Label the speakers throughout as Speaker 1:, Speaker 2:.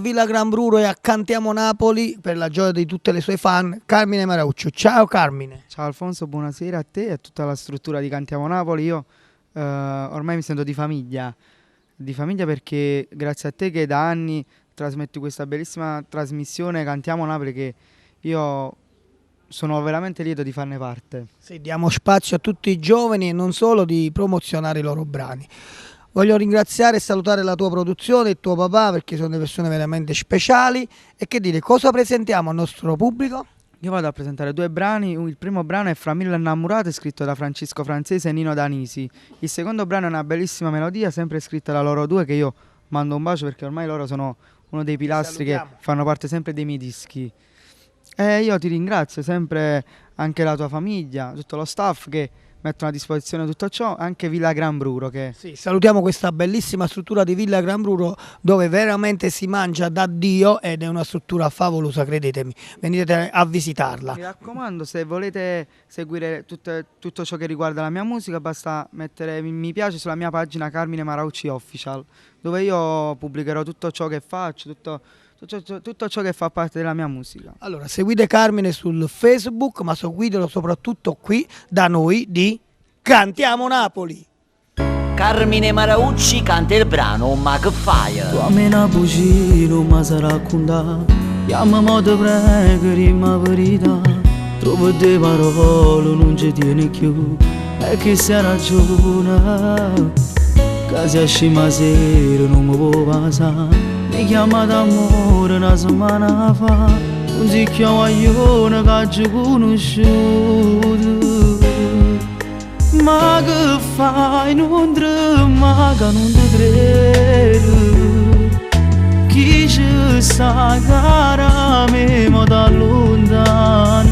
Speaker 1: Villa Gran Bruro e a Cantiamo Napoli per la gioia di tutte le sue fan, Carmine Marauccio. Ciao Carmine.
Speaker 2: Ciao Alfonso, buonasera a te e a tutta la struttura di Cantiamo Napoli. Io ormai mi sento di famiglia perché grazie a te che da anni trasmetti questa bellissima trasmissione Cantiamo Napoli, che io sono veramente lieto di farne parte.
Speaker 1: Sì, diamo spazio a tutti i giovani e non solo, di promozionare i loro brani. Voglio ringraziare e salutare la tua produzione e il tuo papà, perché sono delle persone veramente speciali. E che dire, cosa presentiamo al nostro pubblico?
Speaker 2: Io vado a presentare 2 brani. Il primo brano è Fra mille innamorate, scritto da Francesco Francese e Nino Danisi. Il secondo brano è una bellissima melodia, sempre scritta da loro due, che io mando un bacio perché ormai loro sono uno dei pilastri che fanno parte sempre dei miei dischi. E io ti ringrazio sempre, anche la tua famiglia, tutto lo staff che mettono a disposizione tutto ciò, anche Villa Gran Bruro. Sì,
Speaker 1: salutiamo questa bellissima struttura di Villa Gran Bruro, dove veramente si mangia da Dio ed è una struttura favolosa, credetemi, venite a visitarla.
Speaker 2: Mi raccomando, se volete seguire tutto ciò che riguarda la mia musica, basta mettere mi piace sulla mia pagina Carmine Maraucci Official, dove io pubblicherò tutto ciò che faccio, tutto ciò che fa parte della mia musica.
Speaker 1: Allora, seguite Carmine sul Facebook, ma seguitelo soprattutto qui da noi di Cantiamo Napoli.
Speaker 3: Carmine Maraucci canta il brano Magfire.
Speaker 4: Tu a me una bugia non mi sa raccontare, chiamami te prego, rima verità. Trovo delle parole, non ci tieni più, e che sia ragione, che sia scema sera non mi può passare. Mi chiama d'amore una settimana fa, un zicchio guaglione che oggi conosciuto. Ma che fai, non tremaga, non ti credo, chi ci sta cara a me ma da lontano.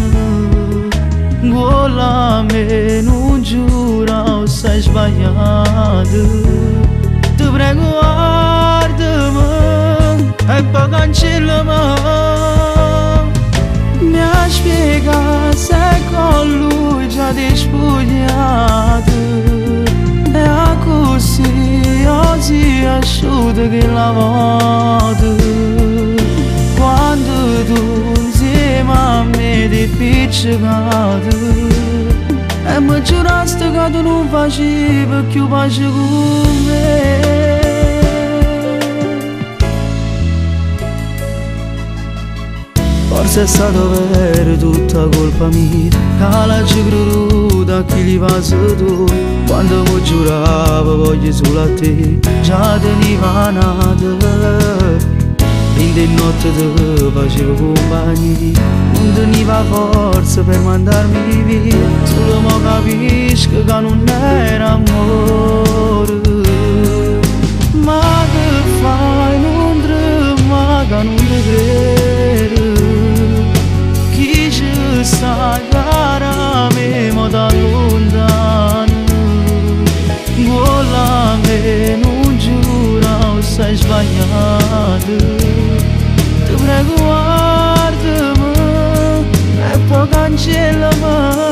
Speaker 4: Con la me non giura, sei sbagliato. Ti prego guardami e poi cancellami. Mi ha spiegato se con lui già ti spogliato, e a così oggi asciutto che la voto. Quando tu insieme a me ti piccicato e mi giuraste che tu non facevi più pace con me. Forse è stato vero tutta colpa mia, che la creduta chi li va tu. Quando mi giuravo voglio solo a te, già teniva nata. In de notte te facevo compagni, non teniva forza per mandarmi via. Solo mo capisco che non era amore. Ma che fai, non tremaga, non ti credo, chi ci sta cara a me ma da lontano. Con la me non giura, sei sbagliato. Ti prego guardami e poi cancellami.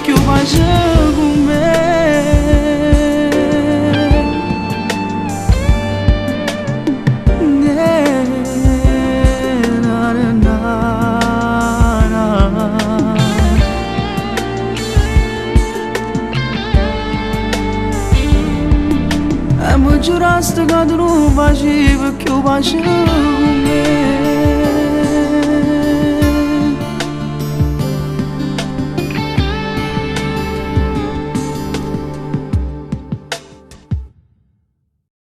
Speaker 4: Che eu faço com me. E mi giuraste che tu non facevi, che eu faço com me.